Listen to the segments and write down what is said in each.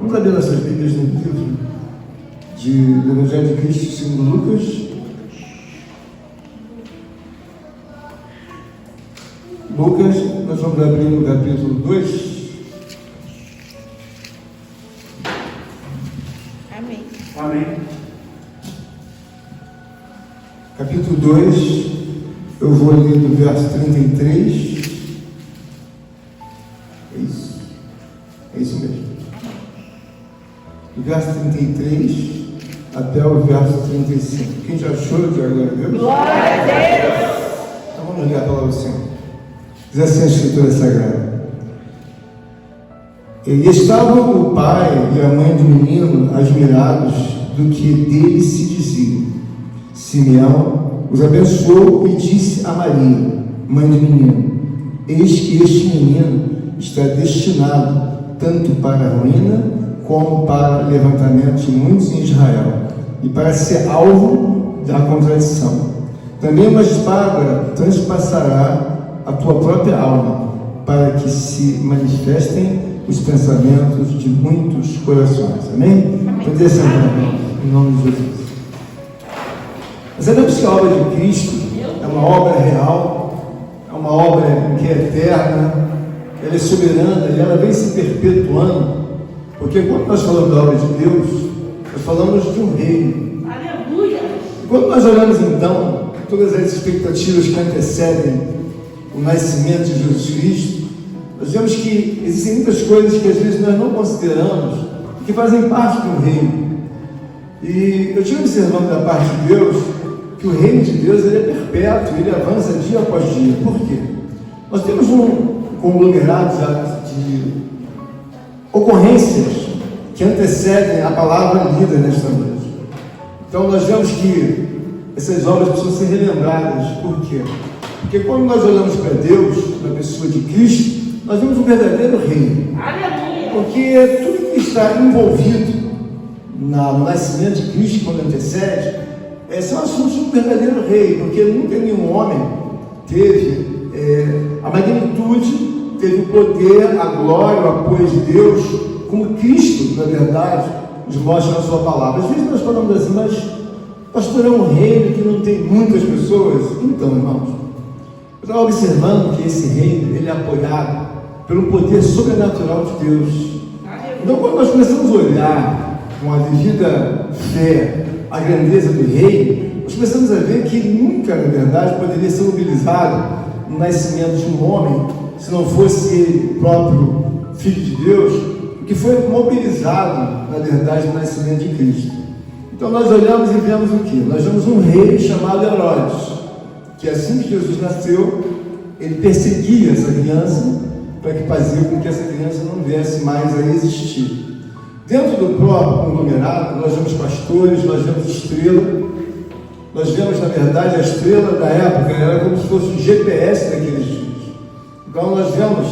Vamos abrir nossas Bíblias no livro do Evangelho de Cristo segundo Lucas. Lucas, nós vamos abrir no capítulo 2. Amém. Amém. Capítulo 2, eu vou ler do verso 33. É isso mesmo. Do verso 33 até o verso 35. Quem já achou, diga glória a Deus? Glória a Deus! Então vamos ler a palavra do Senhor. Diz assim a Escritura Sagrada. E estavam o pai e a mãe do menino admirados do que dele se dizia. Simeão os abençoou e disse a Maria, mãe do menino: eis que este menino está destinado tanto para a ruína como para o levantamento de muitos em Israel, e para ser alvo da contradição. Também uma espada transpassará a tua própria alma, para que se manifestem os pensamentos de muitos corações. Amém? Pode dizer assim, em nome de Jesus. Nós sabemos que a obra de Cristo é uma obra real, é uma obra que é eterna, ela é soberana e ela vem se perpetuando, porque quando nós falamos da obra de Deus, nós falamos de um reino. Aleluia! E quando nós olhamos então todas as expectativas que antecedem o nascimento de Jesus Cristo, nós vemos que existem muitas coisas que às vezes nós não consideramos, que fazem parte do reino. E eu tive observando da parte de Deus que o reino de Deus ele é perpétuo, ele avança dia após dia. Por quê? Nós temos um conglomerado de ocorrências que antecedem a palavra lida nesta noite. Então nós vemos que essas obras precisam ser relembradas. Por quê? Porque quando nós olhamos para Deus, na pessoa de Cristo, nós vemos um verdadeiro reino. Aleluia! Porque tudo que está envolvido no nascimento de Cristo, quando antecede, são assuntos de um verdadeiro rei, porque nunca nenhum homem teve a magnitude, teve o poder, a glória, o apoio de Deus, como Cristo, na verdade, nos mostra na sua palavra. Às vezes nós falamos assim, mas pastor, é um reino que não tem muitas pessoas. Então, irmãos, eu estava observando que esse reino, ele é apoiado pelo poder sobrenatural de Deus. Então, quando nós começamos a olhar com a devida fé a grandeza do reino, nós começamos a ver que nunca, na verdade, poderia ser mobilizado no nascimento de um homem, se não fosse ele, o próprio Filho de Deus, que foi mobilizado, na verdade, no nascimento de Cristo. Então nós olhamos e vemos o quê? Nós vemos um rei chamado Herodes, que assim que Jesus nasceu, ele perseguia essa criança para que fazia com que essa criança não viesse mais a existir. Dentro do próprio conglomerado, nós vemos pastores, nós vemos estrela, nós vemos, na verdade, a estrela da época, era como se fosse o GPS daqueles dias. Então nós vemos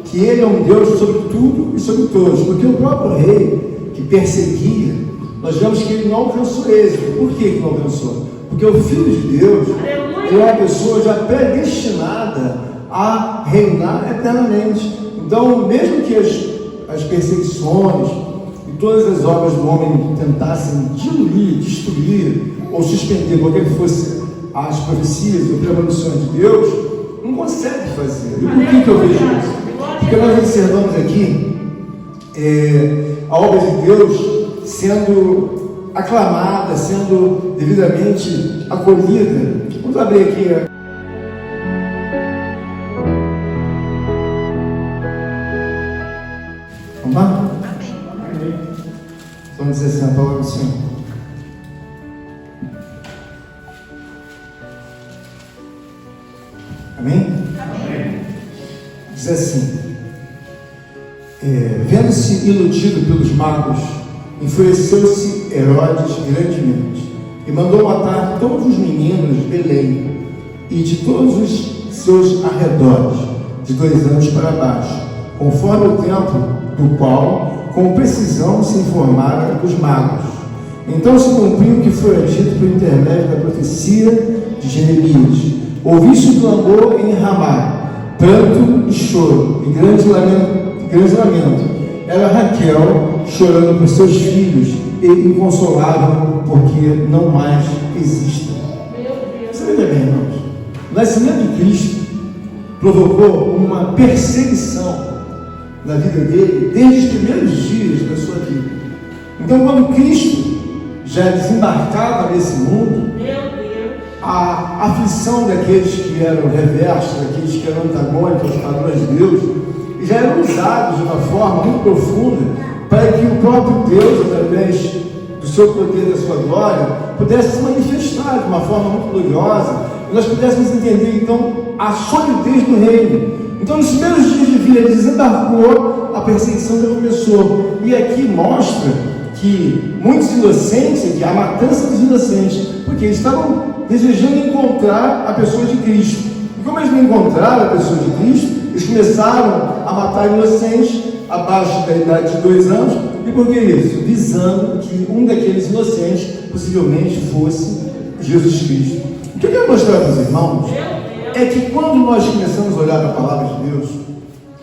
que ele é um Deus sobre tudo e sobre todos, porque o próprio rei que perseguia, nós vemos que ele não alcançou êxito. Por que não alcançou? Porque o Filho de Deus, ele é uma pessoa já predestinada a reinar eternamente. Então, mesmo que as perseguições e todas as obras do homem tentassem diluir, destruir ou suspender qualquer que fosse as profecias ou premonições de Deus, não consegue fazer. E por que eu vejo isso? Porque nós observamos aqui a obra de Deus sendo aclamada, sendo devidamente acolhida. Vamos abrir aqui. Vamos lá? Amém. Vamos dizer assim a palavra do Senhor. Amém? Amém. Diz assim: vendo-se iludido pelos magos, enfureceu-se Herodes grandemente e mandou matar todos os meninos de Belém e de todos os seus arredores, de 2 anos para baixo, conforme o tempo do qual, com precisão, se informaram os magos. Então se cumpriu o que foi dito por intermédio da profecia de Jeremias: ouvi-se o clamor em Ramá, pranto e choro, e grande lamento. Era Raquel chorando por seus filhos e inconsolável porque não mais existem. Você veja bem, irmãos, o nascimento de Cristo provocou uma perseguição na vida dele desde os primeiros dias da sua vida. Então, quando Cristo já desembarcava nesse mundo, a aflição daqueles que eram reversos, daqueles que eram antagônicos aos padrões de Deus, já eram usados de uma forma muito profunda para que o próprio Deus, através do seu poder, da sua glória, pudesse se manifestar de uma forma muito gloriosa e nós pudéssemos entender então a solidez do reino. Então, nos primeiros dias de vida, ele desembarcou, a perseguição já começou. E aqui mostra que muitos inocentes, a matança dos inocentes, porque eles estavam desejando encontrar a pessoa de Cristo. E como eles não encontraram a pessoa de Cristo, eles começaram a matar inocentes abaixo da idade de 2 anos. E por que isso? Visando que um daqueles inocentes possivelmente fosse Jesus Cristo. O que eu quero mostrar para os irmãos é que quando nós começamos a olhar para a palavra de Deus,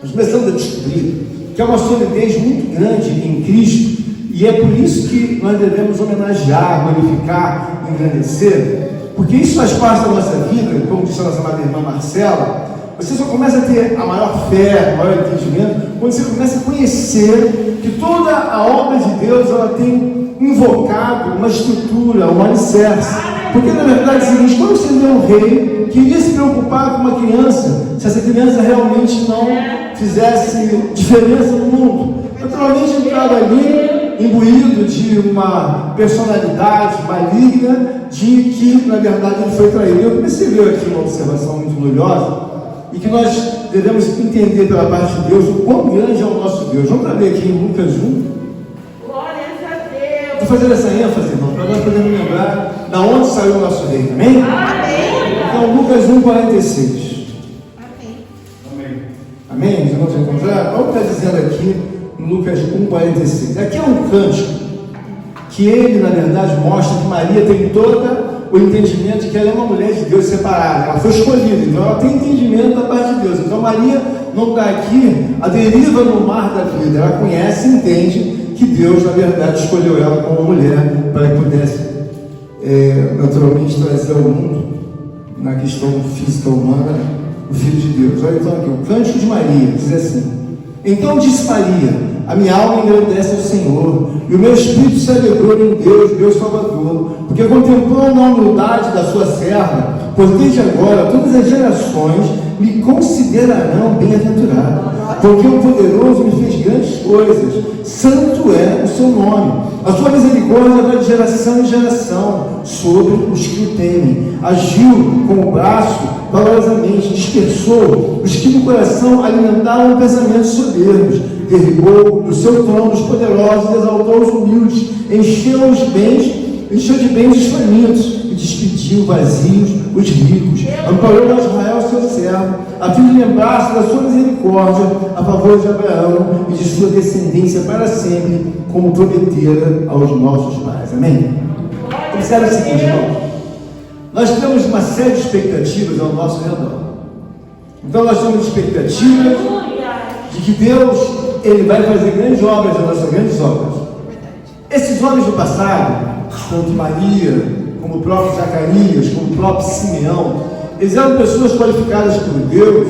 nós começamos a descobrir que há uma solidez muito grande em Cristo, e é por isso que nós devemos homenagear, glorificar, engrandecer, porque isso faz parte da nossa vida. Como disse a nossa amada irmã Marcela, você só começa a ter a maior fé, o maior entendimento, quando você começa a conhecer que toda a obra de Deus, ela tem invocado uma estrutura, um alicerce. Porque na verdade é o seguinte: quando você vê um rei que iria se preocupar com uma criança, se essa criança realmente não fizesse diferença no mundo, naturalmente ele estava ali imbuído de uma personalidade maligna, de que na verdade ele foi traído. Eu comecei a ver aqui uma observação muito gloriosa, e que nós devemos entender pela parte de Deus o quão grande é o nosso Deus. Vamos para ver aqui em Lucas 1. Glórias a Deus. Estou fazendo essa ênfase, irmão, para nós podermos lembrar da onde saiu o nosso rei. Amém? Amém. Então, Lucas 1,46. Amém. Amém? Os irmãos encontraram? Olha o que está dizendo aqui em Lucas 1,46. Aqui é um cântico que ele, na verdade, mostra que Maria tem todo o entendimento de que ela é uma mulher de Deus separada. Ela foi escolhida, então ela tem entendimento da parte de Deus. Então Maria não está aqui à deriva no mar da vida. Ela conhece e entende que Deus, na verdade, escolheu ela como mulher para que pudesse naturalmente trazer ao mundo, na questão física humana, o Filho de Deus. Olha então aqui, o Cântico de Maria diz assim: então disse Maria: a minha alma engrandece ao Senhor, e o meu espírito se alegrou em Deus, meu Salvador, porque contemplou na humildade da sua serva, pois desde agora todas as gerações me considerarão bem-aventurado, porque o poderoso me fez grandes coisas, santo é o seu nome. A sua misericórdia vai de geração em geração sobre os que o temem. Agiu com o braço valorosamente, dispersou os que no coração alimentaram pensamentos soberbos, derribou do seu trono os poderosos, exaltou os humildes, encheu de bens os famintos e despediu vazios os ricos. Amparou a Israel, seu servo, a fim de lembrar-se da sua misericórdia a favor de Abraão e de sua descendência para sempre, como prometera aos nossos pais. Amém? Observe o seguinte, irmãos: nós temos uma série de expectativas ao nosso redor. Então nós temos expectativas de que Deus, Ele vai fazer grandes obras, as nossas grandes obras. Esses homens do passado, como Maria, como o próprio Zacarias, como o próprio Simeão, eles eram pessoas qualificadas por Deus,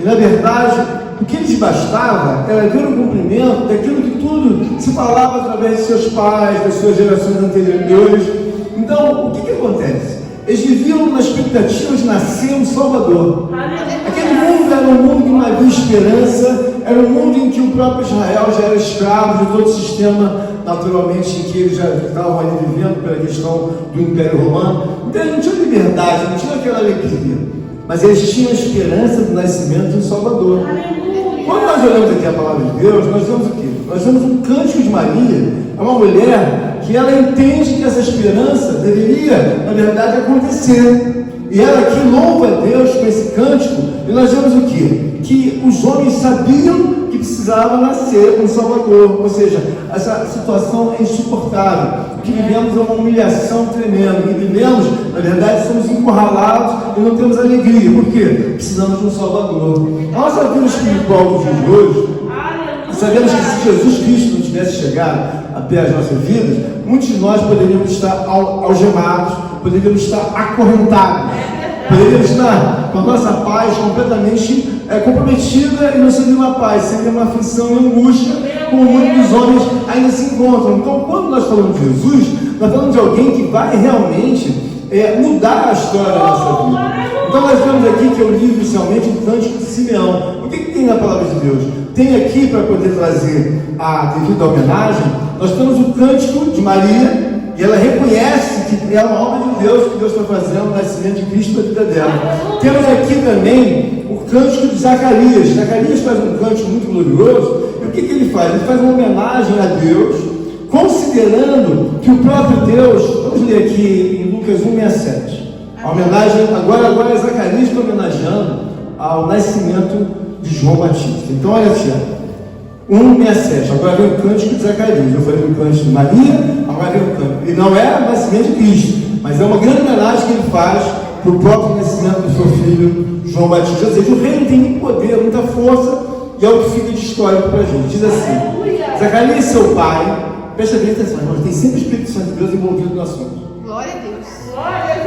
e na verdade o que lhes bastava era ver o cumprimento daquilo que tudo se falava através de seus pais, das suas gerações anteriores. Então, o que acontece? Eles viviam na expectativa de nascer um Salvador. Aquele mundo era um mundo que não havia esperança, era um mundo em que o próprio Israel já era escravo de todo o sistema, naturalmente, em que eles já estavam ali vivendo pela questão do Império Romano. Então eles não tinham liberdade, não tinham aquela alegria, mas eles tinham a esperança do nascimento de um Salvador. Quando nós olhamos aqui a palavra de Deus, nós vemos o quê? Nós vemos um Cântico de Maria. É uma mulher que ela entende que essa esperança deveria, na verdade, acontecer. E ela aqui louva a Deus com esse cântico. E nós vemos o quê? Que os homens sabiam que precisava nascer um Salvador. Ou seja, essa situação é insuportável. O que vivemos é uma humilhação tremenda. O que vivemos, na verdade, somos encurralados e não temos alegria. Por quê? Precisamos de um Salvador. A nossa vida espiritual dos dias de hoje, Sabemos que se Jesus Cristo não tivesse chegado até as nossas vidas, muitos de nós poderíamos estar algemados, poderíamos estar acorrentados, poderíamos estar com a nossa paz completamente comprometida, e não seria uma paz, seria uma aflição e angústia, como muitos dos homens ainda se encontram. Então, quando nós falamos de Jesus, nós falamos de alguém que vai realmente mudar a história da nossa vida. Então nós vemos aqui que eu li inicialmente o cântico de Simeão. O que tem na palavra de Deus? Tem aqui, para poder trazer a devida homenagem, nós temos o cântico de Maria, e ela reconhece que é uma obra de Deus, que Deus está fazendo no nascimento de Cristo na vida dela. Temos aqui também o cântico de Zacarias. Zacarias faz um cântico muito glorioso, e o que ele faz? Ele faz uma homenagem a Deus, considerando que o próprio Deus, vamos ler aqui em Lucas 1:67, a homenagem, agora Zacarias está homenageando ao nascimento de João Batista. Então olha aqui, 1:67, agora vem o cântico de Zacarias. Eu falei o cântico de Maria, agora vem o cântico, e não é o nascimento de Cristo, mas é uma grande homenagem que ele faz para o próprio nascimento do seu filho João Batista. Ou seja, o reino tem muito poder, muita força, e é o que fica de histórico para a gente. Diz assim: Zacarias, seu pai, presta bem atenção, irmãos, tem sempre o Espírito Santo de Deus envolvido no assunto. Glória a Deus.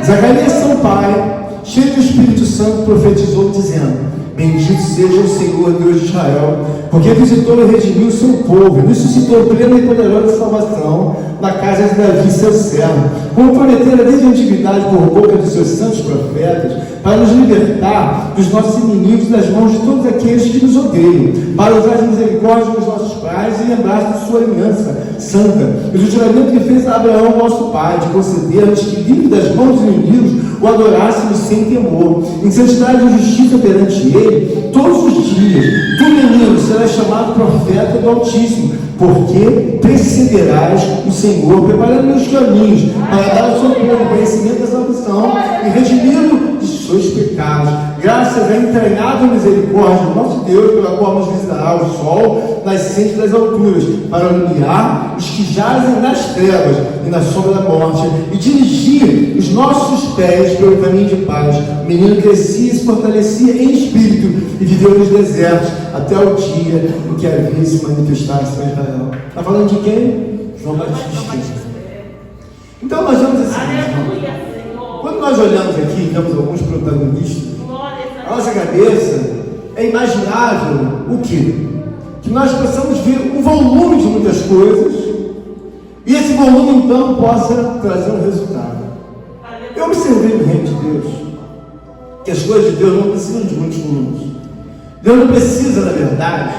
Zacarias, seu pai, cheio do Espírito Santo, profetizou dizendo: bendito seja o Senhor Deus de Israel, porque visitou e redimiu o seu povo, e suscitou plena e poderosa salvação na casa de Davi, seu servo, como prometera desde a antiguidade por boca dos seus santos profetas, para nos libertar dos nossos inimigos das mãos de todos aqueles que nos odeiam, para usar as misericórdias dos nossos pais e lembrar-se de sua aliança santa, e do juramento que fez a Abraão, nosso pai, de conceder-nos que, livre das mãos dos inimigos, o adorássemos sem temor, em santidade e justiça perante ele, todos os dias. Tu, menino, serás chamado profeta do Altíssimo, porque precederás o Senhor, preparando os caminhos, para dar ao seu povo conhecimento da salvação e redimi-lo de seus pecados, graças à entranhável misericórdia do nosso Deus, pela qual nos visitará o sol nascente das alturas, para iluminar os que jazem nas trevas e na sombra da morte, e dirigir os nossos pés pelo caminho de paz. O menino crescia e se fortalecia em espírito, e viveu nos desertos até o dia em que havia se manifestado em Israel. Está falando de quem? João Batista. Então nós vemos assim, quando nós olhamos aqui, vemos alguns protagonistas, a nossa cabeça é imaginável o quê? Que nós possamos ver um volume de muitas coisas, e esse volume então possa trazer um resultado. Eu observei no reino de Deus que as coisas de Deus não precisam de muitos volumes. Deus não precisa, na verdade,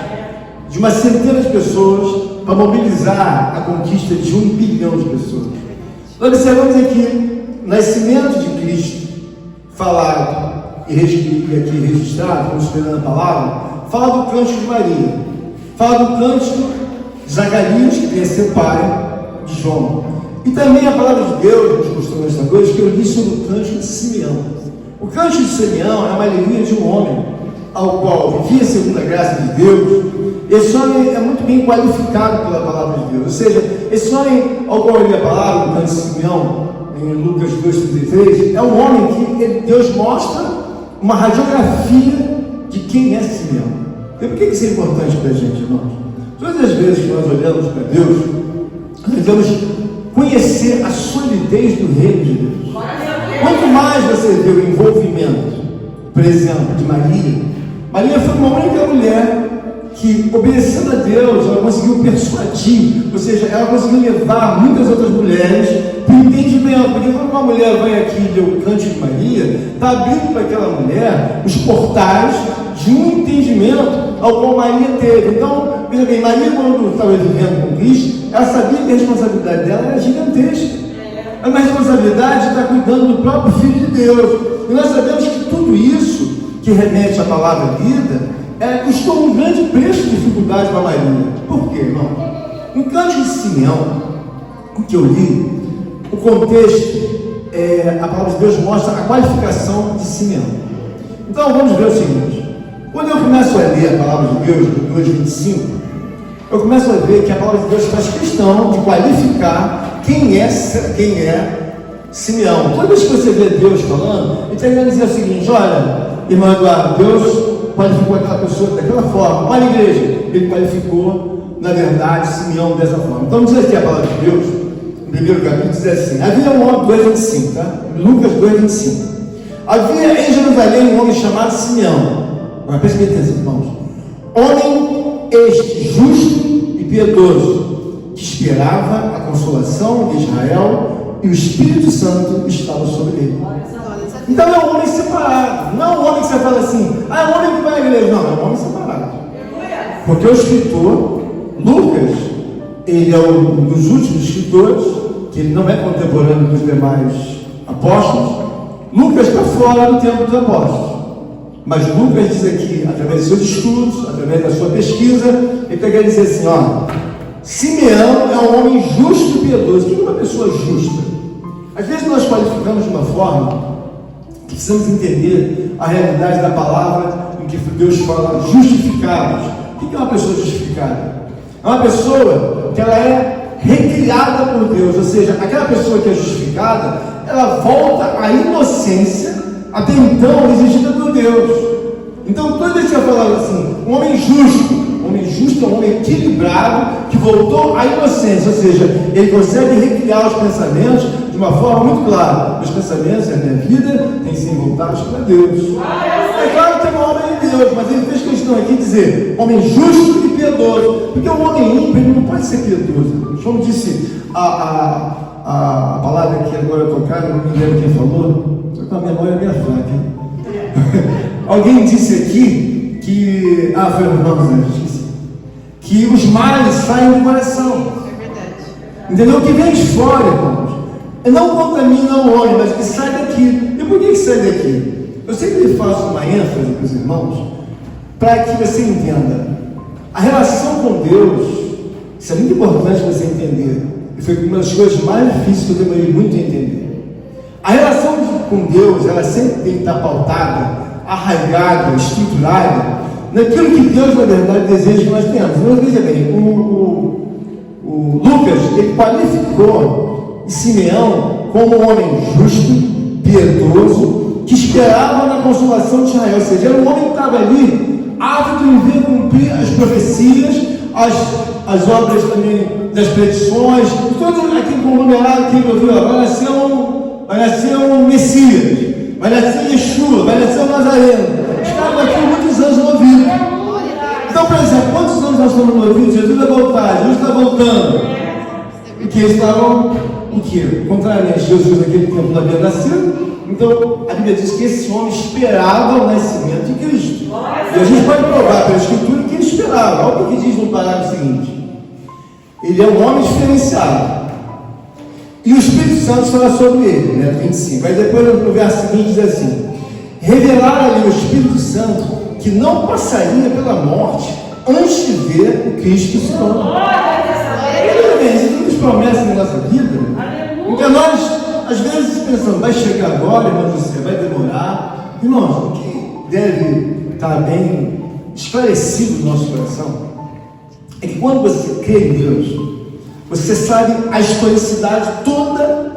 de uma centena de pessoas para mobilizar a conquista de 1 bilhão de pessoas. Nós observamos aqui o nascimento de Cristo, falado e aqui registrado, como esperando a palavra, fala do cântico de Maria, fala do cântico de Zacarias, que ia ser pai de João. E também a palavra de Deus nos mostrou nesta noite que eu li sobre o cântico de Simeão. O cântico de Simeão é uma aleluia de um homem ao qual vivia segundo a graça de Deus. Esse homem é muito bem qualificado pela palavra de Deus. Ou seja, esse homem ao qual eu li a palavra, o cântico de Simeão, em Lucas 2:33, é um homem que Deus mostra uma radiografia de quem é Simeão. E por que isso é importante para a gente, irmãos? Todas as vezes que nós olhamos para Deus, nós devemos conhecer a solidez do reino de Deus. Quanto mais você vê o envolvimento, por exemplo, de Maria foi uma única mulher que, obedecendo a Deus, ela conseguiu persuadir, ou seja, ela conseguiu levar muitas outras mulheres para o entendimento. Porque quando uma mulher vai aqui e lê o cântico de Maria, está abrindo para aquela mulher os portais de um entendimento ao qual Maria teve. Então, veja bem, Maria, quando estava vivendo com Cristo, ela sabia que a responsabilidade dela era gigantesca. É uma responsabilidade de estar cuidando do próprio Filho de Deus. E nós sabemos que tudo isso que remete à palavra vida custou um grande preço de dificuldade para Maria. Por quê, irmão? No cântico de Simeão, o que eu li, o contexto, a palavra de Deus mostra a qualificação de Simeão. Então vamos ver o seguinte: quando eu começo a ler a palavra de Deus, no 2:25, eu começo a ver que a palavra de Deus faz questão de qualificar quem é Simeão. Toda vez que você vê Deus falando, ele está querendo dizer o seguinte: olha, irmão Eduardo, Deus qualificou aquela pessoa daquela forma. Olha, igreja, ele qualificou, na verdade, Simeão dessa forma. Então diz aqui a palavra de Deus, no primeiro capítulo, diz assim: havia um homem, 2:25, tá? Lucas 2:25. Havia em Jerusalém um homem chamado Simeão. Mas preste bem atenção, irmãos. Homem este justo e piedoso, que esperava a consolação de Israel, e o Espírito Santo estava sobre ele. Então é um homem separado. Não é um homem que você fala assim, é um homem que vai à igreja. Não, é um homem separado. Porque o escritor Lucas, ele é um dos últimos escritores, que ele não é contemporâneo dos demais apóstolos. Lucas está fora do tempo dos apóstolos. Mas Lucas diz aqui, através dos seus estudos, através da sua pesquisa, ele está querendo dizer assim, ó, Simeão é um homem justo e piedoso. O que é uma pessoa justa? Às vezes nós qualificamos de uma forma que precisamos entender a realidade da palavra em que Deus fala justificados. O que é uma pessoa justificada? É uma pessoa que ela é recriada por Deus, ou seja, aquela pessoa que é justificada, ela volta à inocência até então exigida por Deus. Então, toda vez que eu falo assim, um homem justo é um homem equilibrado que voltou à inocência, ou seja, ele consegue recriar os pensamentos de uma forma muito clara. Os pensamentos da minha vida têm sido voltados para Deus. É claro que é um homem de Deus, mas ele fez questão aqui de dizer homem justo e piedoso, porque o homem ímpio ele não pode ser piedoso. Como disse a palavra que agora eu tocar, não me lembro quem falou. Estou com a memória meio fraca, hein? Alguém disse aqui que, foi o irmão disse, que os males saem do coração. É verdade. Entendeu? O que vem de fora, irmãos, não contamina o homem, mas que sai daqui. E por que sai daqui? Eu sempre faço uma ênfase para os irmãos, para que você entenda. A relação com Deus, isso é muito importante você entender. E foi uma das coisas mais difíceis que eu demorei muito a entender. A relação com Deus, ela sempre tem que estar pautada, arraigada, estruturada, naquilo que Deus, na verdade, deseja que nós tenhamos. Mas veja bem, o Lucas, ele qualificou Simeão como um homem justo, piedoso, que esperava na consolação de Israel. Ou seja, era um homem que estava ali, ávido em ver cumprir as profecias, as obras também das predições, todo aquele conglomerado que ele ouviu. Vai nascer um Messias, vai nascer Yeshua, vai nascer o Nazareno. Estavam aqui muitos anos no ouvido. Então, por exemplo, quantos anos nós estamos no ouvido? Jesus vai voltar, Jesus está voltando. E que eles estavam, o quê? Contrariamente, Jesus naquele tempo não havia nascido. Então, a Bíblia diz que esse homem esperava o nascimento de Cristo. E a gente pode provar pela Escritura que ele esperava. Olha o que diz no parágrafo seguinte. Ele é um homem diferenciado. E o Espírito Santo fala sobre ele, né? 25. Aí depois no verso seguinte diz assim: revelar-lhe o Espírito Santo que não passaria pela morte antes de ver o Cristo se tornar. Existem promessas na nossa vida, porque nós, às vezes, pensamos, vai chegar agora, irmãos, você vai demorar. Irmãos, o que deve estar bem esclarecido no nosso coração é que quando você crê em Deus, você sabe a historicidade toda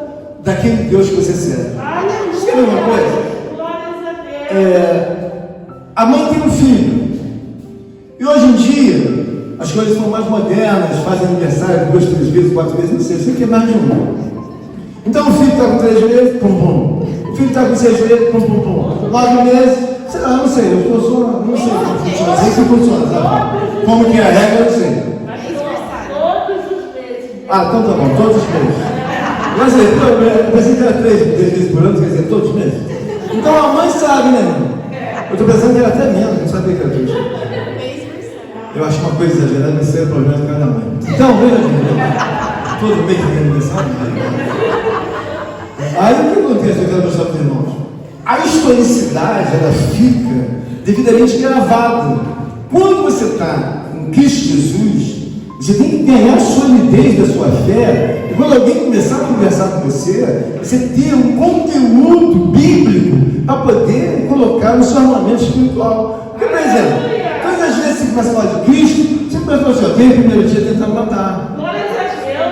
daquele Deus que você serve. Você quer ver uma coisa? A mãe tem um filho. E hoje em dia, as coisas são mais modernas, fazem aniversário 2, 3 vezes, 4 vezes, não sei. Eu sei que é mais de um. Então o filho está com 3 meses, pum pum. O filho está com 6 meses, pum pum pum. 9 meses, sei lá, não sei. Eu sou, não sei como funciona. Sei que funciona, sabe? Como que é a regra, eu não sei. Então tá bom, todos os meses. Mas eu pensei que era 3 vezes por ano, quer dizer, todos os meses. Então a mãe sabe, né? Eu estou pensando que era até menos, não sabia que era 3. Eu acho uma coisa exagerada, mas isso é o problema de cada mãe. Então, veja aqui, todo mês tem aniversário. Aí o que acontece? Eu quero mostrar para os irmãos. A historicidade, ela fica devidamente gravada. Quando você está em Cristo Jesus, você tem que ganhar a solidez da sua fé. E quando alguém começar a conversar com você, você ter um conteúdo bíblico para poder colocar no seu armamento espiritual. Porque, por exemplo, todas as vezes que você começa a falar de Cristo, você começa a falar assim, eu tenho o primeiro dia tentando matar.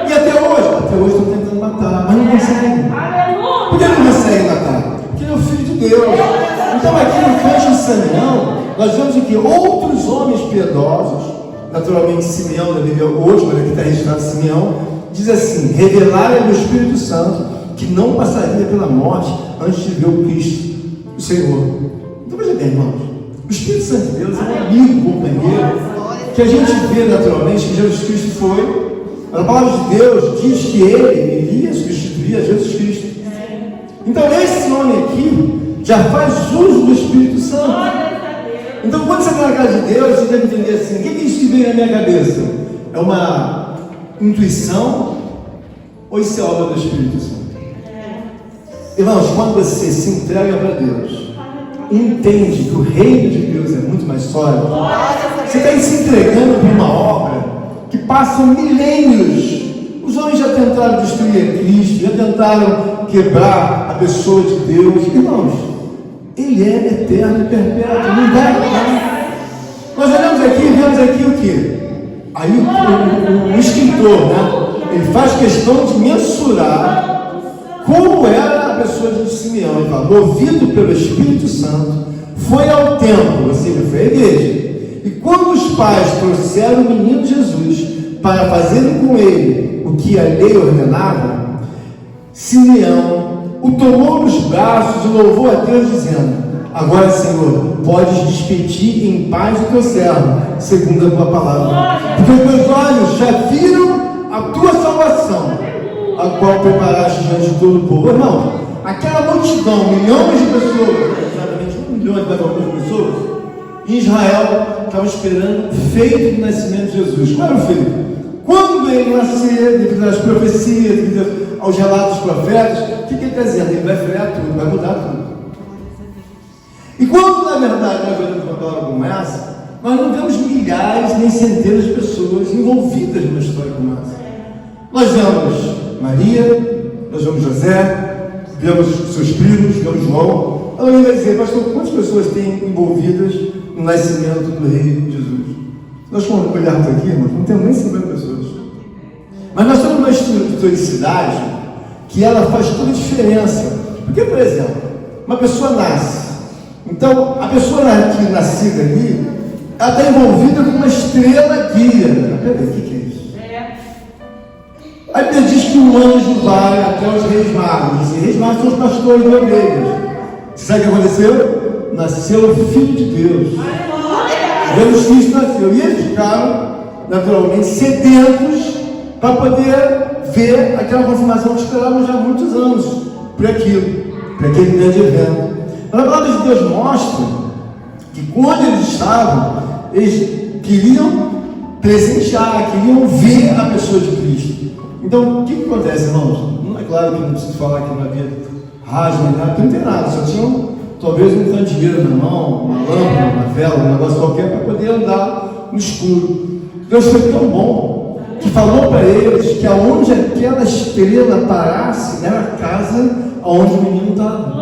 E até hoje estão tentando matar, mas não conseguem. Por que não conseguem matar? Porque ele é o Filho de Deus. Então aqui no Canto de Simeão, nós vemos aqui outros homens piedosos, naturalmente Simeão, da Bíblia hoje, mas aqui está registrado Simeão, diz assim: revelaram ao Espírito Santo que não passaria pela morte antes de ver o Cristo, o Senhor. Então veja bem, irmãos, o Espírito Santo de Deus é um amigo, companheiro, que a gente vê naturalmente que Jesus Cristo foi. A palavra de Deus diz que ele iria substituir a Jesus Cristo. Então esse homem aqui já faz uso do Espírito Santo. Então quando você está na casa de Deus, você deve entender assim: o que é isso que vem na minha cabeça? É uma intuição ou isso é obra do Espírito Santo? Irmãos, quando você se entrega para Deus, entende que o reino de Deus é muito mais sólido, você está se entregando para uma obra que passa milênios. Os homens já tentaram destruir Cristo, já tentaram quebrar a pessoa de Deus. Irmãos, Ele é eterno e perpétuo, não vai mudar. Nós olhamos aqui e vemos aqui o quê? Aí o escritor, né? Ele faz questão de mensurar como era a pessoa de Simeão. Ele fala: movido pelo Espírito Santo, foi ao templo, ou seja, foi à igreja. E quando os pais trouxeram o menino Jesus para fazerem com ele o que a lei ordenava, Simeão o tomou nos braços e louvou a Deus, dizendo: agora, Senhor, podes despedir em paz o teu servo, segundo a tua palavra, porque os meus olhos já viram a tua salvação, a qual preparaste diante de todo o povo. Irmão, aquela multidão, milhões de pessoas, exatamente 1 milhão de pessoas, em Israel, estavam esperando o feito do nascimento de Jesus. Qual era o feito? Quando ele nascer, devido às profecias, devido aos relatos dos profetas, o que ele está dizendo? Ele vai frear tudo, vai mudar tudo. E quando, na verdade, nós olhamos uma palavra como essa, nós não vemos milhares nem centenas de pessoas envolvidas numa história como essa. Nós vemos Maria, nós vemos José, vemos seus primos, vemos João. Alguém vai dizer: pastor, quantas pessoas têm envolvidas no nascimento do Rei Jesus? Nós, quando olharmos aqui, irmãos, não temos nem 50 pessoas. Mas nós temos uma historicidade que ela faz toda a diferença. Porque, por exemplo, uma pessoa nasce. Então, a pessoa que nascida ali, ela está envolvida com uma estrela guia. Peraí, o que é isso? A Bíblia diz que um anjo vai até os reis magos. E os reis magos são os pastores de ovelhas. Você sabe o que aconteceu? Nasceu o Filho de Deus. Jesus Cristo nasceu. E eles ficaram, naturalmente, sedentos para poder ver aquela confirmação que esperavam já há muitos anos para aquilo, para aquele grande evento. Mas a palavra de Deus mostra que quando eles estavam, eles queriam presentear, queriam ver a pessoa de Cristo. Então, o que acontece, irmãos? Não é claro que não preciso falar que não havia rádio, nem nada, porque não tem nada, só tinham talvez um candeeiro na mão, uma lâmpada, uma vela, um negócio qualquer para poder andar no escuro. Deus foi tão bom que falou para eles que aonde aquela estrela parasse era a casa onde o menino estava.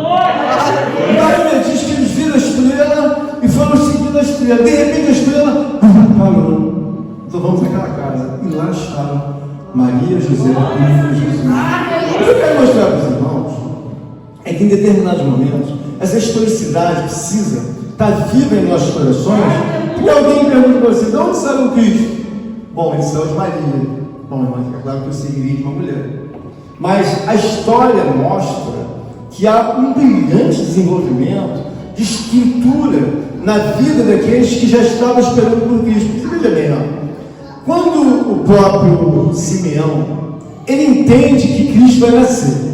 Então a Bíblia diz que eles viram a estrela e foram seguindo a estrela. De repente a estrela parou. Então vamos àquela casa. E lá estavam Maria, José e Jesus. O que eu quero mostrar para os irmãos é que em determinados momentos essa historicidade precisa estar viva em nossos corações. Porque alguém pergunta para você: de onde saiu o Cristo? Bom, ele saiu de Maria. Bom, irmão, é claro que eu seguiria de uma mulher. Mas a história mostra que há um brilhante desenvolvimento de escritura na vida daqueles que já estavam esperando por Cristo. Você veja bem, ó, quando o próprio Simeão, ele entende que Cristo vai nascer,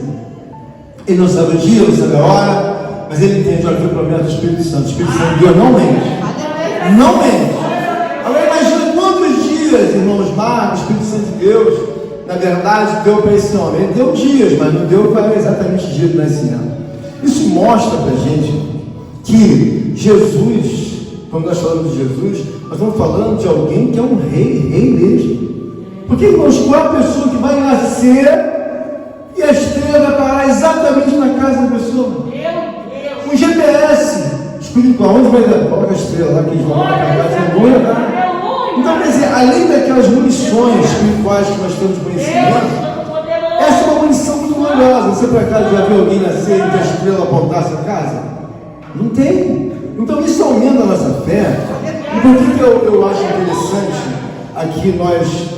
ele não sabe o dia, não sabe a hora, mas ele entende: olha, foi o promessa do Espírito Santo. O Espírito Santo de Deus não mente. Não mente. Agora imagina quantos dias, irmãos, o Espírito Santo de Deus, na verdade, deu para esse homem. Ele deu dias, mas não deu para exatamente o dia do nascimento. Isso mostra para a gente que Jesus, quando nós falamos de Jesus, nós estamos falando de alguém que é um rei mesmo. Porque, irmãos, qual é a pessoa que vai nascer e a estrela vai parar exatamente na casa da pessoa? Um GPS espiritual, onde vai dar? Coloca a estrela lá que eles vão para casa. Então, quer dizer, além daquelas munições espirituais que nós temos conhecimento, essa é uma munição muito gloriosa. Você por acaso já viu alguém nascer e que a estrela apontasse a casa? Não tem. Então isso aumenta a nossa fé. E por que eu acho interessante aqui nós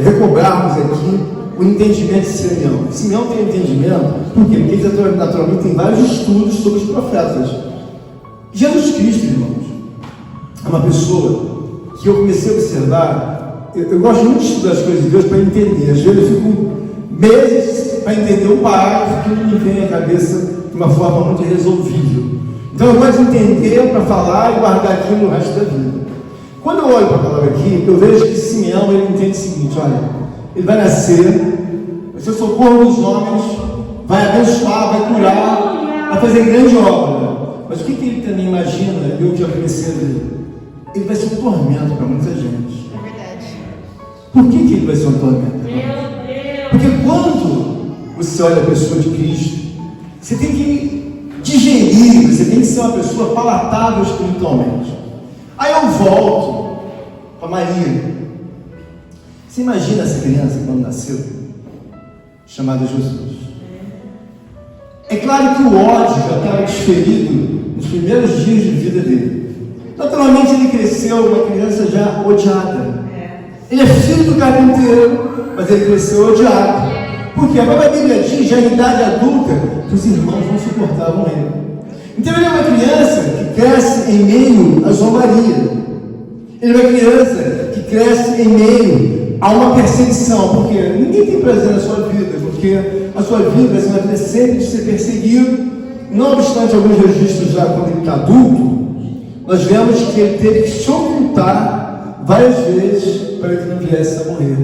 recobrarmos aqui o entendimento de Simeão? Simeão tem entendimento, por quê? Porque ele naturalmente tem vários estudos sobre os profetas. Jesus Cristo, irmãos, é uma pessoa que eu comecei a observar. Eu gosto muito de estudar as coisas de Deus para entender. Às vezes eu fico meses para entender um parágrafo que não me vem à cabeça de uma forma muito resolvível. Então eu gosto de entender para falar e guardar aquilo no resto da vida. Quando eu olho para a palavra aqui, eu vejo que Simeão, ele entende o seguinte: olha, ele vai nascer, vai ser socorro dos homens, vai abençoar, vai curar, vai fazer grande obra. Mas o que ele também imagina, eu que já conheci dele? Ele vai ser um tormento para muita gente. É verdade. Por que ele vai ser um tormento? Porque quando você olha a pessoa de Cristo, você tem que digerir, você tem que ser uma pessoa palatável espiritualmente. Aí eu volto para Maria. Você imagina essa criança quando nasceu, chamada Jesus? É claro que o ódio já estava desferido nos primeiros dias de vida dele. Naturalmente ele cresceu uma criança já odiada. Ele é filho do carpinteiro, mas ele cresceu odiado. Porque a própria Bíblia diz, já em idade adulta, que os irmãos não suportavam ele. Então ele é uma criança que cresce em meio à zombaria. Ele é uma criança que cresce em meio a uma perseguição. Porque ninguém tem prazer na sua vida, porque a sua vida vai ser sempre de ser perseguido. Não obstante alguns registros já quando ele está adulto, nós vemos que ele teve que se ocultar várias vezes para que não viesse a morrer.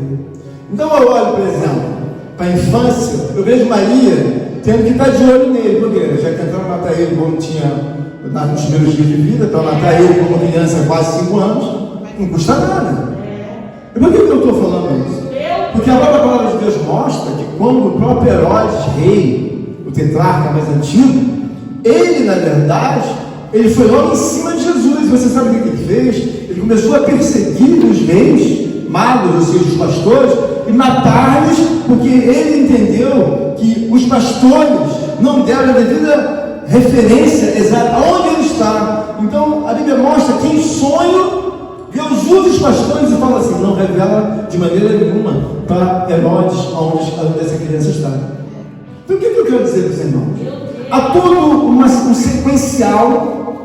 Então eu olho, por exemplo, para a infância, eu vejo Maria tendo que estar de olho nele, porque já tentaram matar ele quando tinha, nos primeiros dias de vida, para matar ele como criança, quase 5 anos, não custa nada. E por que eu estou falando isso? Porque a própria palavra de Deus mostra que quando o próprio Herodes, rei, o tetrarca mais antigo, ele, na verdade, ele foi logo em cima de Jesus. Você sabe o que ele fez? Ele começou a perseguir os reis, magos, ou seja, os pastores, e matar-lhes, porque ele entendeu que os pastores não deram a devida referência exata aonde ele está. Então a Bíblia mostra que em sonho Deus usa os pastores e fala assim: não revela de maneira nenhuma para Herodes onde essa criança está. Então o que eu quero dizer para os irmãos? Há todo um sequencial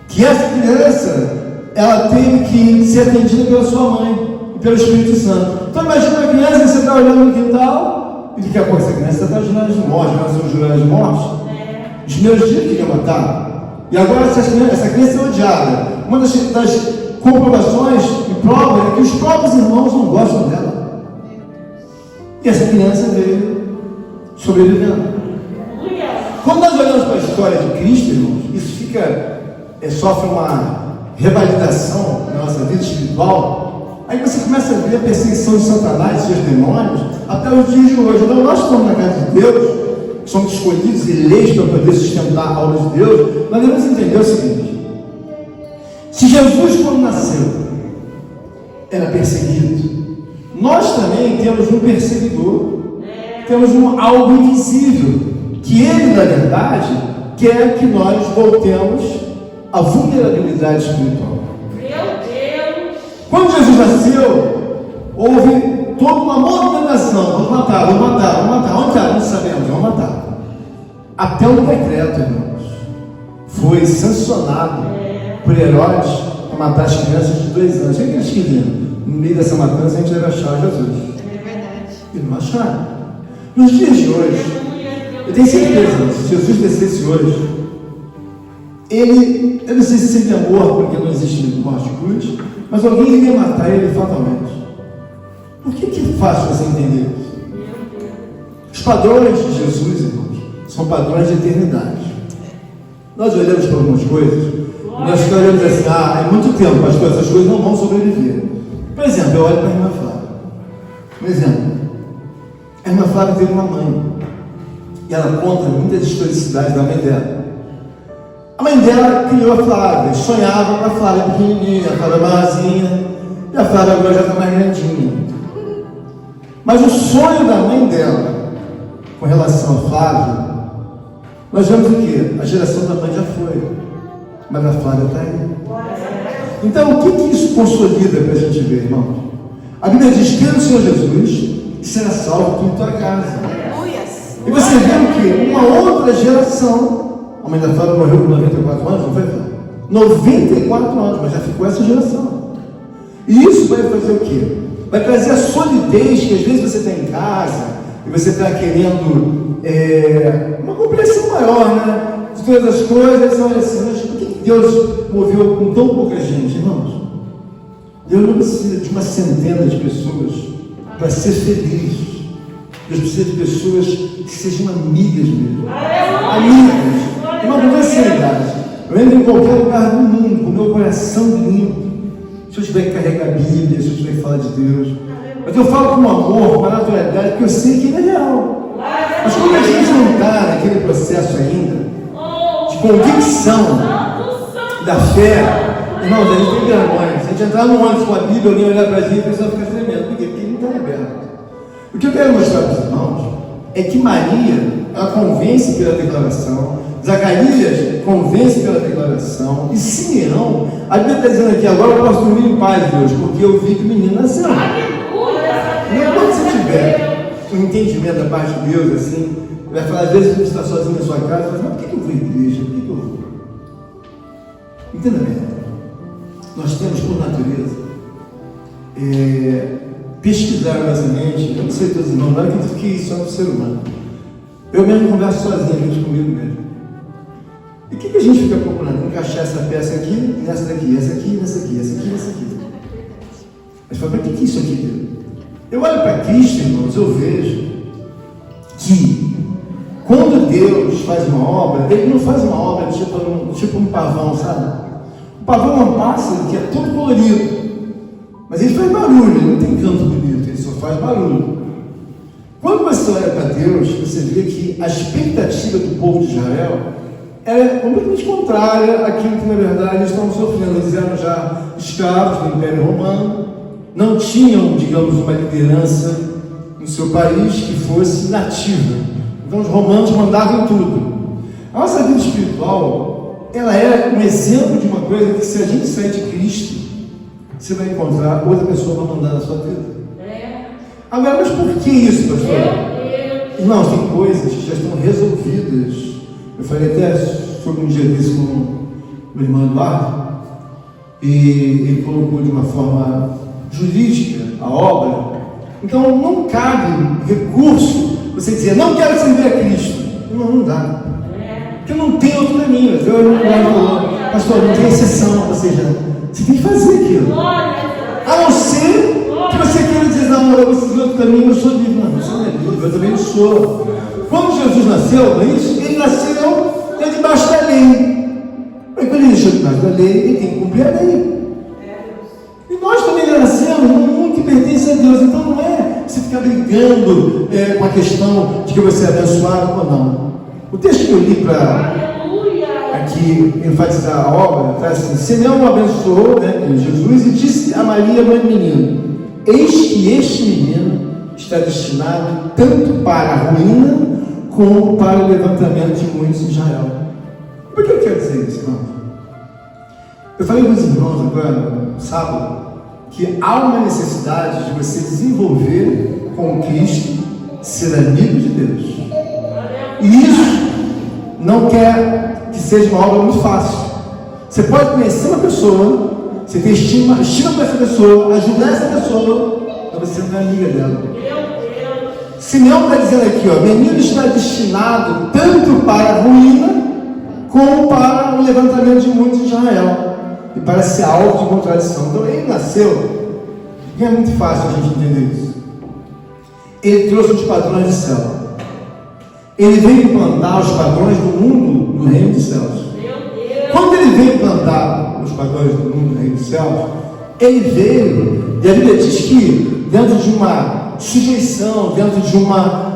que essa criança ela teve que ser atendida pela sua mãe e pelo Espírito Santo. Então imagina uma criança, você está olhando no quintal e daqui a pouco essa criança está jurando de morte, já são jurados de morte. Os primeiros dias queriam matar. E agora essa criança é odiada. Uma das comprovações e provas é que os próprios irmãos não gostam dela. E essa criança veio sobrevivendo. Quando nós olhamos para a história de Cristo, irmãos, isso sofre uma revalidação na nossa vida espiritual. Aí você começa a ver a perseguição de Satanás e seus demônios até os dias de hoje. Então nós estamos na casa de Deus, somos escolhidos e eleitos para poder sustentar a obra de Deus. Nós devemos entender o seguinte: se Jesus, quando nasceu, era perseguido, nós também temos um perseguidor, temos algo invisível, que ele, na verdade, quer que nós voltemos à vulnerabilidade espiritual. Meu Deus! Quando Jesus nasceu, houve toda uma movimentação: vamos matar. Onde está? Não sabemos, vamos matar. Até o decreto, irmãos, foi sancionado por Herodes a matar as crianças de 2 anos. O que eles queriam? No meio dessa matança a gente deve achar Jesus. É verdade. E não acharam. Nos dias de hoje, eu tenho certeza, se Jesus descesse hoje, eu não sei se seria amor, porque não existe morte de cruz, mas alguém iria matar ele fatalmente. Por que é fácil você entender isso? Os padrões de Jesus, irmãos, são padrões de eternidade. Nós olhamos para algumas coisas, nós olhamos assim: é muito tempo, pastor, essas coisas não vão sobreviver. Por exemplo, eu olho para a irmã Flávia. Por exemplo, a irmã Flávia teve uma mãe, e ela conta muitas historicidades da mãe dela. A mãe dela criou a Flávia, sonhava com a Flávia pequenininha, a Flávia maiorzinha, e a Flávia agora já está mais grandinha. Mas o sonho da mãe dela, com relação a Flávia, nós vemos o quê? A geração da mãe já foi. mas a Flávia está aí. Então, o que isso consolida para a gente ver, irmãos? A Bíblia diz: crê no Senhor Jesus e será salvo tu e tua casa. E você vê o quê? Uma outra geração. A mãe da Flávia morreu com 94 anos, não foi? 94 anos, mas já ficou essa geração. E isso vai fazer o quê? Vai trazer a solidez que às vezes você está em casa e você está querendo uma compreensão maior, né? De todas as coisas. Olha assim, mas por que Deus moveu com tão pouca gente, irmãos? Deus não precisa de uma centena de pessoas para ser feliz. Deus precisa de pessoas que sejam amigas mesmo. Amigas. Irmão, não vai ser idade. Eu entro em qualquer lugar do mundo com o meu coração limpo. Se eu tiver que carregar a Bíblia, se eu tiver que falar de Deus. Mas eu falo com amor, com a naturalidade, porque eu sei que Ele é real. Mas como a gente não está naquele processo ainda de convicção da fé, irmãos, a gente tem vergonha. Se a gente entrar no ônibus com a Bíblia, alguém olhar para a gente, a pessoa fica tremendo. Por quê? Porque ele não está aberto. O que eu quero mostrar para os irmãos é que Maria, ela convence pela declaração, Zacarias convence pela declaração, e Simeão, a Bíblia está dizendo aqui: agora eu posso dormir em paz, Deus, porque eu vi que o menino nasceu. E quando você tiver um entendimento da parte de Deus, assim, vai falar, às vezes você está sozinho na sua casa, mas por que eu vou à igreja? Por que eu vou? Entenda bem, nós temos por natureza pesquisar na nossa mente. Eu não sei todos os irmãos, não acredito que isso é um ser humano. Eu mesmo converso sozinho, gente, comigo mesmo. E o que a gente fica procurando? Encaixar essa peça aqui, nessa daqui, essa aqui, nessa aqui, essa aqui, nessa aqui. Mas fala, mas o que isso aqui deu? Eu olho para Cristo, irmãos, eu vejo que quando Deus faz uma obra, Ele não faz uma obra tipo um pavão, sabe? O pavão é um pássaro que é todo colorido, mas ele faz barulho, ele não tem canto bonito, ele só faz barulho. Quando você olha para Deus, você vê que a expectativa do povo de Israel é completamente contrária àquilo que na verdade eles estavam sofrendo. Eles eram já escravos do Império Romano, não tinham, digamos, uma liderança no seu país que fosse nativa. Então os romanos mandavam em tudo. A nossa vida espiritual, ela é um exemplo de uma coisa que, se a gente sair de Cristo, você vai encontrar outra pessoa para mandar na sua vida. Agora, mas por que isso, pastor? Irmãos, tem coisas que já estão resolvidas. Eu falei até sobre um dia desse com o irmão Eduardo, e ele colocou de uma forma jurídica a obra. Então não cabe recurso você dizer, não quero servir a Cristo. Não dá. Porque não tem outro caminho. Eu falou, pastor, não tem exceção, ou seja, você tem que fazer aquilo. A não ser que você queira dizer, não, eu preciso de outro caminho, eu sou livre. Não, você não é livre, eu também não sou. Quando Jesus nasceu, não é isso? Ele nasceu debaixo da lei. Mas quando ele nasceu debaixo da lei, ele tem que cumprir a lei. E nós também nascemos num mundo que pertence a Deus. Então não é você ficar brigando com a questão de que você é abençoado ou não. O texto que eu li para aqui enfatizar a obra traz assim: Simeão abençoou, Jesus, e disse a Maria, mãe do menino: eis que este menino está destinado tanto para a ruína como para o levantamento de muitos em Israel. Por que eu quero dizer isso, irmão? Eu falei com os irmãos agora, no sábado, que há uma necessidade de você desenvolver com Cristo, ser amigo de Deus. E isso não quer que seja uma obra muito fácil. Você pode conhecer uma pessoa, você ter estima para essa pessoa, ajudar essa pessoa, para você ser amiga dela. Simeão está dizendo aqui, ó, menino está destinado tanto para a ruína como para o levantamento de muitos em Israel, e para ser alvo de contradição. Então ele nasceu, e é muito fácil a gente entender isso. Ele trouxe os padrões do céu. Ele veio implantar os padrões do mundo no reino dos céus. Quando ele veio implantar os padrões do mundo no reino dos céus, ele veio, e a Bíblia diz que dentro de uma sujeição, dentro de uma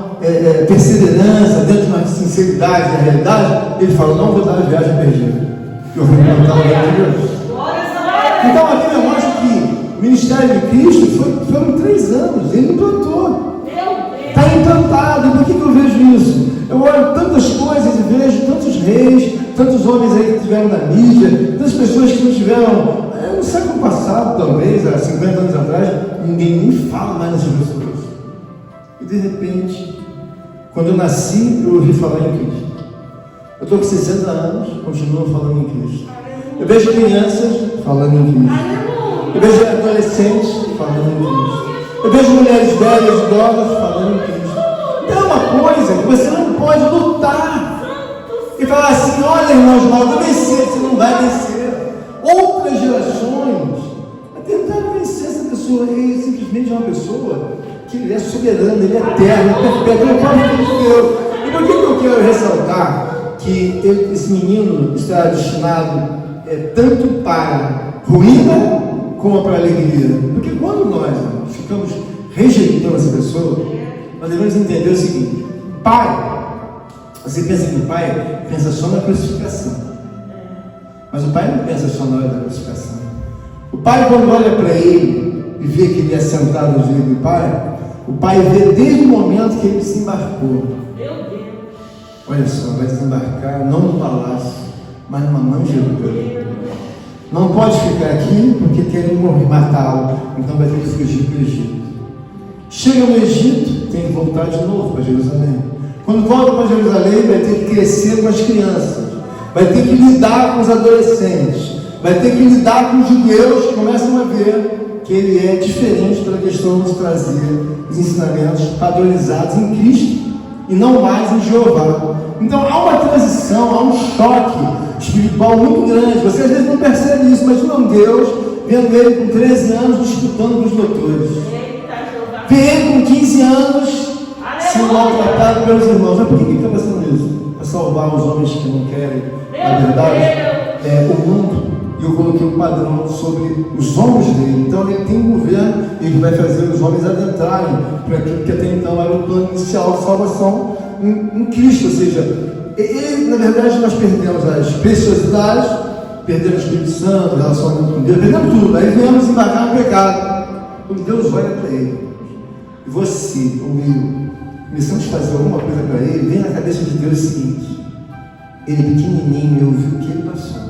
perseverança, dentro de uma sinceridade na realidade, ele falou: não vou dar a viagem perdida, que eu vou implantar o reino de Deus. Então a Bíblia mostra que o ministério de Cristo foram 3 anos, ele implantou. Está implantado. E por que eu vejo isso? Eu olho tantas coisas e vejo tantos reis, tantos homens aí que estiveram na mídia, tantas pessoas que não tiveram, no século passado, talvez, há 50 anos atrás, ninguém nem fala mais nessas pessoas. E de repente, quando eu nasci, eu ouvi falar em Cristo. Eu estou com 60 anos, continuo falando em Cristo. Eu vejo crianças falando em Cristo. Eu vejo adolescentes falando em Cristo. Eu vejo mulheres velhas, idosas falando em Cristo. Então é uma coisa que você não pode lutar e falar assim: olha, irmãos, mal, eu vou vencer. Você não vai vencer. Outras gerações tentaram vencer essa pessoa. Ele simplesmente é uma pessoa que ele é soberano, ele é eterno, ele é perfeito, ele é o próprio Filho de Deus. E por que eu quero ressaltar que esse menino está destinado tanto para ruína como para alegria? Porque quando nós ficamos rejeitando essa pessoa, nós devemos entender o seguinte: pai, você pensa que o pai pensa só na crucificação, mas o pai não pensa só na hora da crucificação. O pai, quando olha para ele e vê que ele é sentado no direito do pai, o pai vê desde o momento que ele se embarcou. Olha só, vai desembarcar não no palácio, mas numa manjedoura. Não pode ficar aqui porque querem matá-lo, então vai ter que fugir para o Egito. Chega no Egito, tem que voltar de novo para Jerusalém. Quando volta para Jerusalém, vai ter que crescer com as crianças, vai ter que lidar com os adolescentes, vai ter que lidar com os judeus que começam a ver que ele é diferente pela questão de trazer os ensinamentos padronizados em Cristo e não mais em Jeová. Então há uma transição, há um choque espiritual muito grande. Você às vezes não percebe isso, mas não, Deus vendo ele com 13 anos disputando com os doutores, vê ele com 15 anos sendo maltratado pelos irmãos. Mas por que ele está fazendo isso? Para salvar os homens que não querem, na verdade, o mundo. E eu coloquei um padrão sobre os ombros dele. Então ele tem um governo, ele vai fazer os homens adentrarem para aquilo que até então era o plano inicial de salvação em Cristo. Ou seja, ele, na verdade, nós perdemos as preciosidades, perdemos o Espírito Santo, o relacionamento com Deus, perdemos tudo. Aí viemos embarcar no pecado. Quando Deus olha para ele, e você, humilde, começamos a fazer alguma coisa para ele, vem na cabeça de Deus o seguinte: ele pequenininho, eu vi o que ele passou.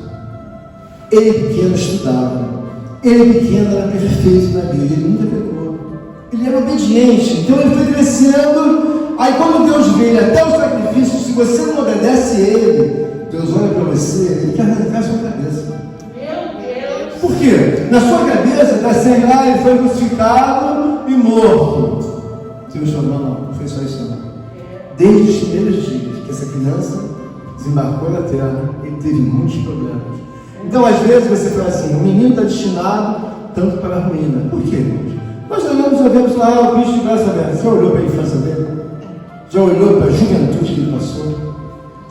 Ele pequeno estudava, ele pequeno era perfeito na Bíblia, ele nunca pecou, ele era obediente, então ele foi crescendo. Aí quando Deus vê ele até o sacrifício, se você não obedece a ele, Deus olha para você, ele quer arrancar a sua cabeça. Meu Deus! Por quê? Na sua cabeça está sendo lá, ele foi crucificado e morto. Deus falou: não foi só isso não. Desde os primeiros dias que essa criança desembarcou na terra, ele teve muitos problemas. Então, às vezes, você fala assim: o menino está destinado tanto para a ruína. Por quê, irmãos? Nós olhamos e vemos lá o Cristo de graça aberta. Você olhou para a infância dele? Já olhou para a juventude que ele passou?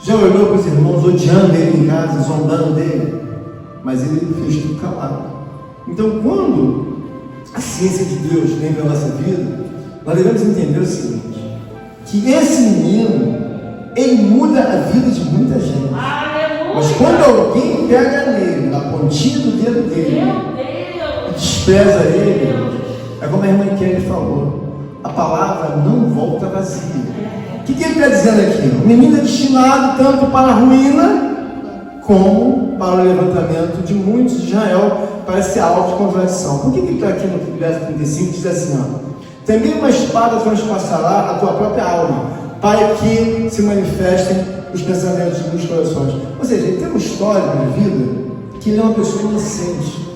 Já olhou para os irmãos odiando ele em casa, zombando dele? Mas ele fez tudo calado. Então, quando a ciência de Deus vem para a nossa vida, nós devemos entender o seguinte: que esse menino, ele muda a vida de muita gente. Mas quando alguém pega nele, na pontinha do dedo dele, e despreza ele, é como a irmã Kelly falou: a palavra não volta vazia. O que ele está dizendo aqui? O menino é destinado tanto para a ruína, como para o levantamento de muitos de Israel, para essa autoconversão. Por que ele está aqui no verso 35? Diz assim: também uma espada transpassará a tua própria alma, para que se manifestem os pensamentos dos corações. Ou seja, ele tem uma história de vida que ele é uma pessoa inocente.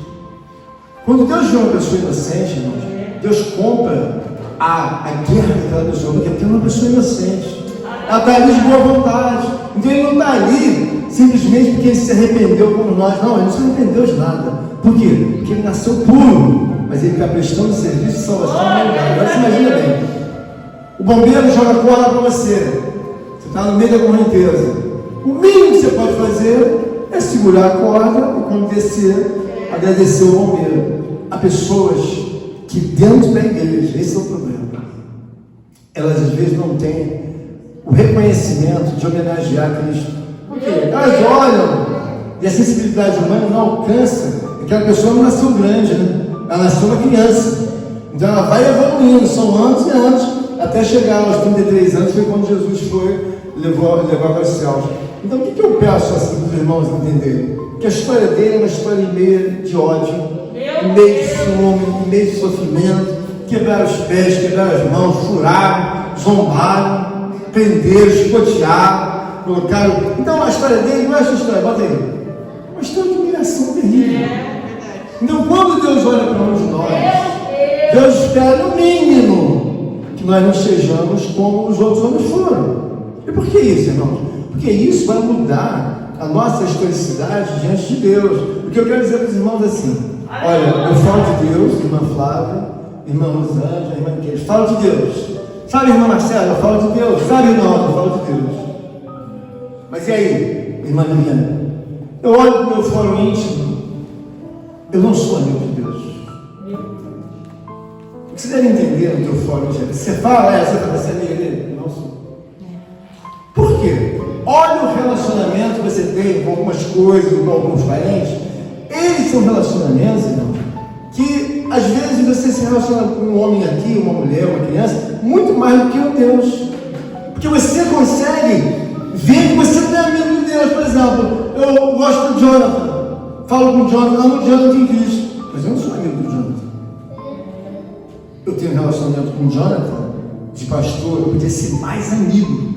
Quando Deus vê uma pessoa inocente, irmãos, Deus compra a guerra daquela pessoa, porque é uma pessoa inocente. Ela está ali de boa vontade. Então ele não está ali simplesmente porque ele se arrependeu como nós. Não, ele não se arrependeu de nada. Por quê? Porque ele nasceu puro, mas ele está prestando serviço de salvação. Agora você imagina bem: o bombeiro joga corda para você. Está no meio da correnteza. O mínimo que você pode fazer é segurar a corda e, quando descer, agradecer o bombeiro. Há pessoas que dentro da igreja, esse é o problema, elas às vezes não têm o reconhecimento de homenagear Cristo. Por quê? Elas olham e a sensibilidade humana não alcança. Aquela pessoa não nasceu grande, né? Ela nasceu uma criança. Então ela vai evoluindo, são anos e anos. até chegar aos 33 anos, foi quando Jesus levou para os céus. Então, o que eu peço assim para os irmãos entenderem? Que a história dele é uma história meio de ódio, meio de ciúme, meio de sofrimento, quebraram os pés, quebraram as mãos, furaram, zombaram, prenderam, espotearam, colocaram. Então, a história dele não é essa história, bota aí. Uma história de humilhação terrível. Então, quando Deus olha para um de nós, Deus espera no mínimo que nós não sejamos como os outros homens foram. E por que isso, irmãos? Porque isso vai mudar a nossa historicidade diante de Deus. O que eu quero dizer para os irmãos é assim: olha, eu falo de Deus, irmã Flávia, irmã Rosângela, irmã Keira, falo de Deus. Sabe, irmã Marcela, eu falo de Deus. Sabe, irmão, eu falo de Deus. Mas e aí, irmã Liliana? Eu olho para o meu fórum íntimo, eu não sou amigo de Deus. Você deve entender no teu fórum íntimo. Você fala, você está sendo igreja? Não sou. Por quê? Olha o relacionamento que você tem com algumas coisas, com alguns parentes. Eles são relacionamentos, irmão, que às vezes você se relaciona com um homem aqui, uma mulher, uma criança, muito mais do que um Deus. Porque você consegue ver que você não é amigo de Deus. Por exemplo, eu gosto do Jonathan, falo com o Jonathan, amo o Jonathan em Cristo, mas eu não sou amigo do Jonathan. Eu tenho um relacionamento com o Jonathan, de pastor, eu podia ser mais amigo.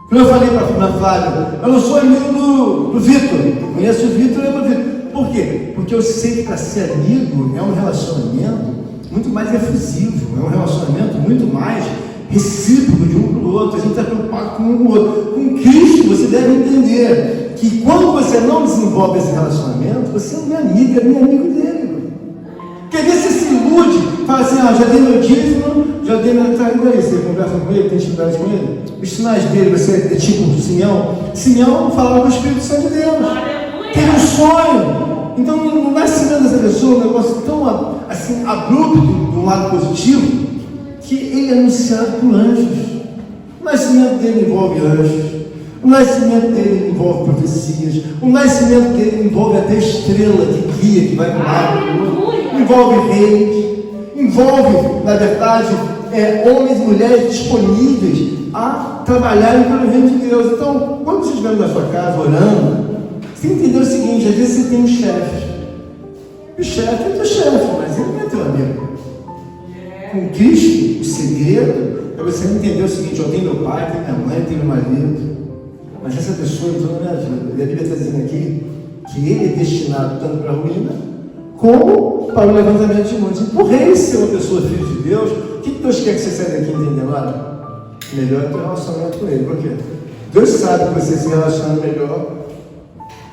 Quando eu falei para a Flávia, eu não sou amigo do Vitor, conheço o Vitor e amo o Vitor. Por quê? Porque eu sei que para ser amigo é um relacionamento muito mais efusivo, é um relacionamento muito mais recíproco de um para o outro. A gente está preocupado com um com o outro. Com Cristo, você deve entender que quando você não desenvolve esse relacionamento, você não é amigo, é nem amigo dele. Quer ver se ilude, fala assim, já dei meu dízimo, já dei meu trabalho. Daí você conversa com ele, tem intimidade com ele. Os sinais dele, você é tipo Simeão. Simeão falava com o Espírito Santo de Deus. Tem um sonho. Então, no nascimento dessa pessoa, um negócio tão assim, abrupto, de um lado positivo, que ele é anunciado por anjos. O nascimento dele envolve anjos. O nascimento dele envolve profecias. O nascimento dele envolve até estrela que guia, que vai para o lado. Envolve reis. Envolve, na verdade, homens e mulheres disponíveis a trabalharem pelo reino de Deus. Então, quando você estiver na sua casa orando, você entendeu o seguinte: às vezes você tem um chefe. O chefe é teu chefe, mas ele não é teu amigo. Com Cristo, o segredo é você entender o seguinte: eu tenho meu pai, tenho minha mãe, tenho meu marido, mas essa pessoa entrou na minha vida. E a Bíblia está dizendo aqui que ele é destinado tanto para a ruína como para o levantamento de muitos. Por rei ser uma pessoa filha de Deus, o que Deus quer que você saia daqui entendendo? Olha, melhor é ter um relacionamento com ele. Por quê? Deus sabe que você se relaciona melhor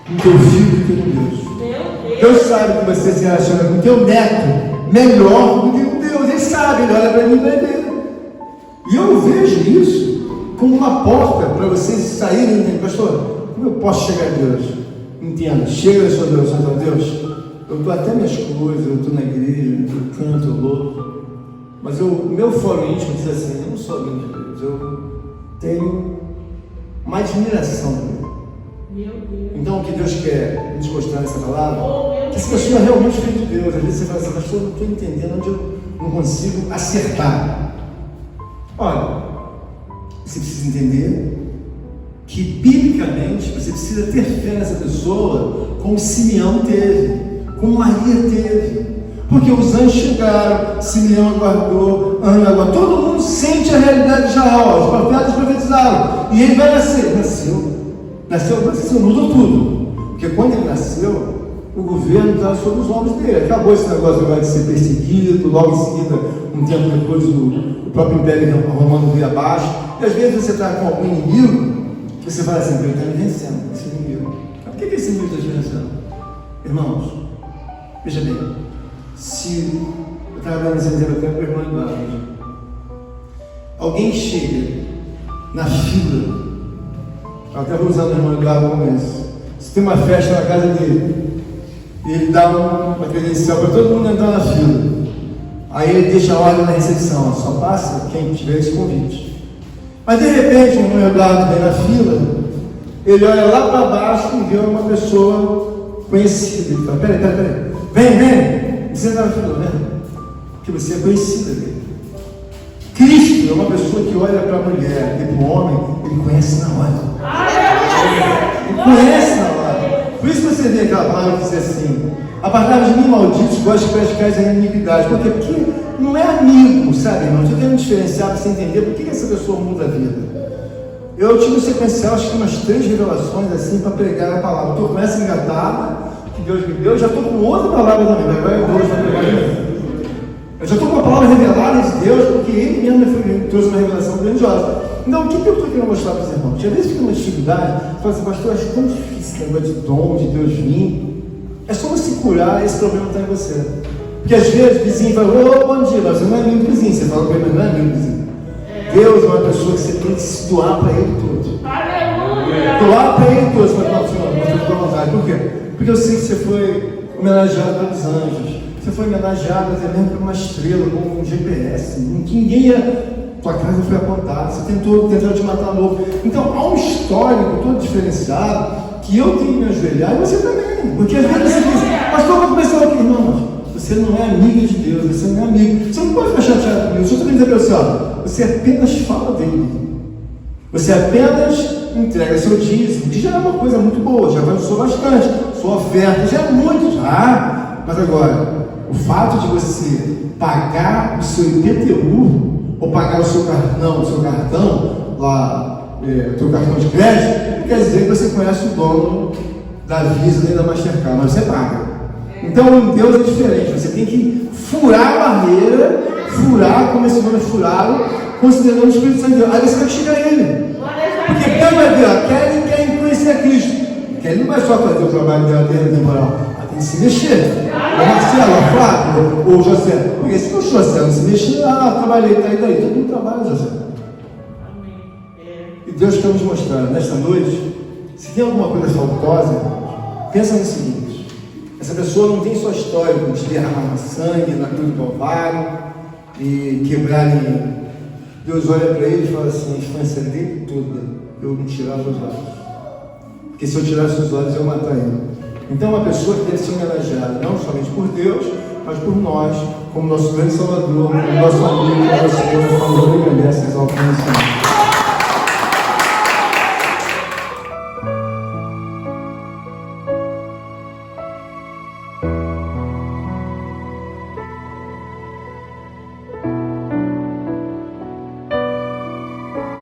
com o teu filho do que com Deus. Deus sabe que você se relaciona com o teu neto melhor do que com Deus. Ele sabe, ele olha para mim e vai ver. E eu vejo isso como uma porta para vocês saírem e entender: pastor, como eu posso chegar a Deus? Entenda, chega da sua Deus, Deus, eu estou até minhas coisas, eu estou na igreja, eu canto, eu louvo, mas o meu fórum íntimo diz assim: eu não sou amigo de Deus, eu tenho uma admiração por ele. Então, o que Deus quer nos mostrar nessa palavra, que essa pessoa é realmente filho de Deus. Às vezes você fala assim: pastor, eu não estou entendendo onde eu não consigo acertar. Olha, você precisa entender que, biblicamente, você precisa ter fé nessa pessoa, como Simeão teve, como Maria teve. Porque os anjos chegaram, Simeão aguardou, Ana aguardou, todo mundo sente a realidade de Israel, os profetas profetizaram, e ele vai nascer. Nasceu, mudou tudo. Porque quando ele nasceu, o governo estava sobre os ombros dele. Acabou esse negócio agora de ser perseguido, logo em seguida, um tempo depois, o próprio Império Romano veio abaixo. E às vezes você está com algum inimigo, que você fala assim: ele está me vencendo, esse inimigo. Mas por que esse inimigo está te vencendo? Irmãos, veja bem, se eu estava dando esse exemplo até para o irmão Eduardo, alguém chega na fila, eu até vou usando o irmão Eduardo como esse, se tem uma festa na casa dele, e ele dá uma credencial para todo mundo entrar na fila, aí ele deixa a ordem na recepção: só passa quem tiver esse convite. Mas de repente o irmão Eduardo vem na fila, ele olha lá para baixo e vê uma pessoa conhecida. Ele fala: peraí, vem, você está na fila, né? Porque você é conhecida dele. Cristo é uma pessoa que olha para a mulher e para o homem, ele conhece na hora. Ele conhece na hora. Por isso você vê aquela palavra que diz assim: apartai-vos de mim, malditos, vós que praticais a iniquidade. Por quê? Porque não é amigo, sabe, irmão? Eu tenho que diferenciar para você entender por que essa pessoa muda a vida. Eu tive um sequencial, acho que umas 3 revelações assim para pregar a palavra. Eu estou com essa engatada, que Deus me deu, eu já estou com outra palavra também. Agora eu vou pregar de novo. Eu já estou com a palavra revelada de Deus, porque Ele mesmo me trouxe uma revelação grandiosa. Então, o que eu estou querendo mostrar para os irmãos? Às vezes fica uma dificuldade, fala assim, pastor, acho tão difícil esse negócio de dom, de Deus vir. É só você curar, esse problema está em você. Porque às vezes o vizinho fala, ô, bom dia, mas você não é amigo do vizinho. Você fala para ele, mas não é amigo do vizinho. Deus é uma pessoa que você tem que se doar para Ele todo. Aleluia! Doar para Ele todo, você vai falar, Senhor, mas eu estou com vontade. Por quê? Porque eu sei que você foi homenageado pelos anjos. Você foi homenageado até mesmo por uma estrela, com um GPS. Ninguém ia. Tua casa foi apontada. Você tentou te matar novo. Então há um histórico todo diferenciado que eu tenho que me ajoelhar e você também. Porque às vezes você diz, pastor, eu vou começar aqui. Irmãos, você não é amigo de Deus, você não é amigo. Você não pode ficar chateado comigo. Deixa eu também dizer para você, ó, você apenas fala dele. Você apenas entrega seu dízimo, que já é uma coisa muito boa, já avançou bastante. Sua oferta já é muito, já. Mas agora, o fato de você pagar o seu IPTU, ou pagar o seu cartão, lá, o seu cartão de crédito, não quer dizer que você conhece o dono da Visa nem da Mastercard, mas você paga. Então, em Deus é diferente, você tem que furar a barreira, furar, como esse nome é furado, considerando o Espírito Santo de Deus. Aí você vai chegar a Ele. Porque quem vai ver, quer conhecer a Cristo. Porque Ele não vai só fazer o trabalho dele temporal, tem que se mexer. O Marcelo, a Flávio, ou o José. Porque se o José não se mexer, trabalhei, tá aí daí. Todo mundo trabalha, José. E Deus quer nos mostrar nesta noite, se tem alguma coisa faltosa, pensa no seguinte: essa pessoa não tem só histórico de derramar sangue na cruz do Calvário e quebrar ninguém. Deus olha para ele e fala assim: a infância dele toda, eu não tirava os olhos. Porque se eu tirasse os olhos, eu ia matar ele. Então, uma pessoa que deve ser homenageada não somente por Deus, mas por nós, como nosso grande Salvador, como nosso amigo, como nosso Deus, como ele merece exaltar.